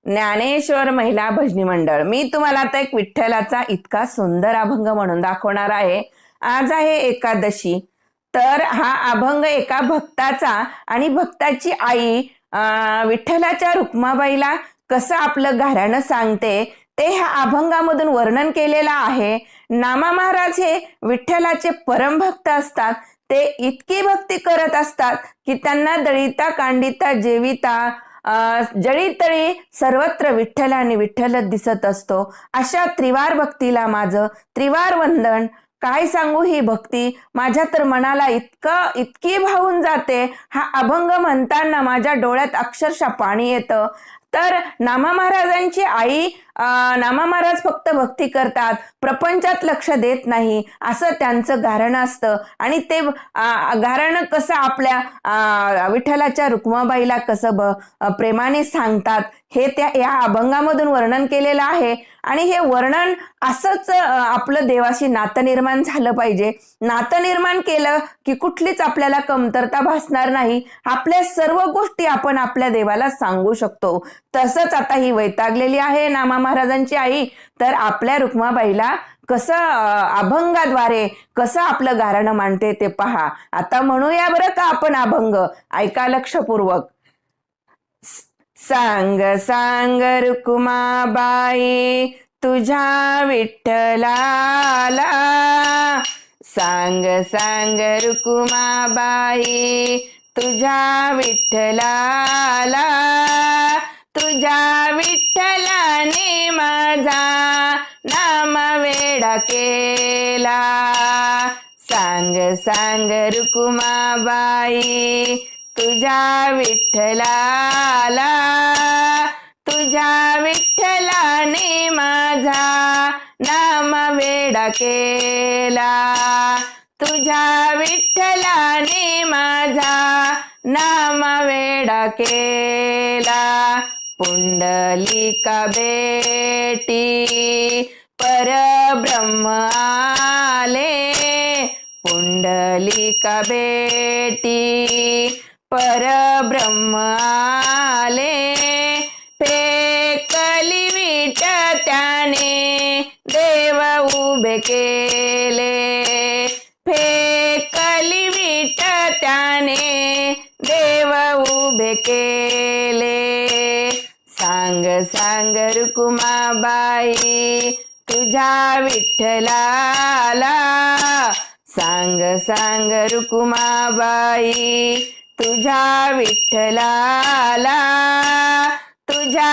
ज्ञानेश्वर महिला भजनी मंडळ. मी तुम्हाला आता एक विठ्ठलाचा इतका सुंदर अभंग म्हणून दाखवणार आहे. आज आहे एकादशी. तर हा अभंग एका भक्ताचा आणि भक्ताची आई विठ्ठलाच्या रुक्माबाईला कसं आपलं घराणं सांगते ते ह्या अभंगामधून वर्णन केलेलं आहे. नामा महाराज हे विठ्ठलाचे परमभक्त असतात. ते इतकी भक्ती करत असतात की त्यांना दळीता कांडिता जेविता जळीतळी सर्वत्र विठ्ठल आणि विठ्ठलच दिसत असतो. अशा त्रिवार भक्तीला माझं त्रिवार वंदन. काय सांगू ही भक्ती माझ्या तर मनाला इतकी भावून जाते. हा अभंग म्हणताना माझ्या डोळ्यात अक्षरशः पाणी येतं. तर नामा महाराजांची आई नामा महाराज फक्त भक्ती करतात, प्रपंचात लक्ष देत नाही, असं त्यांचं गारणं असतं. आणि ते गारणं कसं आपल्या विठ्ठलाच्या रुक्माबाईला कसं प्रेमाने सांगतात हे त्या या अभंगामधून वर्णन केलेलं आहे. आणि हे वर्णन असंच आपलं देवाशी नातं निर्माण झालं पाहिजे. नातं निर्माण केलं की कुठलीच आपल्याला कमतरता भासणार नाही. आपल्या सर्व गोष्टी आपण आपल्या देवाला सांगू शकतो. तसंच आता ही वैतागलेली आहे नामा महाराजांची आई, तर आपल्या रुक्माबाईला कसं अभंगाद्वारे कसं आपलं गारणं मांडते ते पहा. आता म्हणूया बरं का आपण अभंग, ऐका लक्षपूर्वक. सांग सांग रुक्माबाई तुझ्या विठ्ठलाला, सांग सांग रुक्माबाई तुझ्या विठ्ठलाला, तुझ्या विठ्ठलाने माझा नाम वेडा केला. सांग सांग रुक्माबाई तुझ्या विठ्ठलाला, तुझ्या विठ्ठलाने माझा नाम वेडा केला. तुझ्या विठ्ठलाने माझा नाम वेडा केला. पुंडलिका बेटी परब्रह्म आले, पुंडलिका बेटी परब्रह्म आले. फेकली विट त्याने देव उभे केले, फेकली विट त्याने देव उभे केले. सांग सांग रुक्माबाई तुझ्या विठ्ठलाला, सांग सांग रुक्माबाई तुझ्या विठ्ठलाला, तुझ्या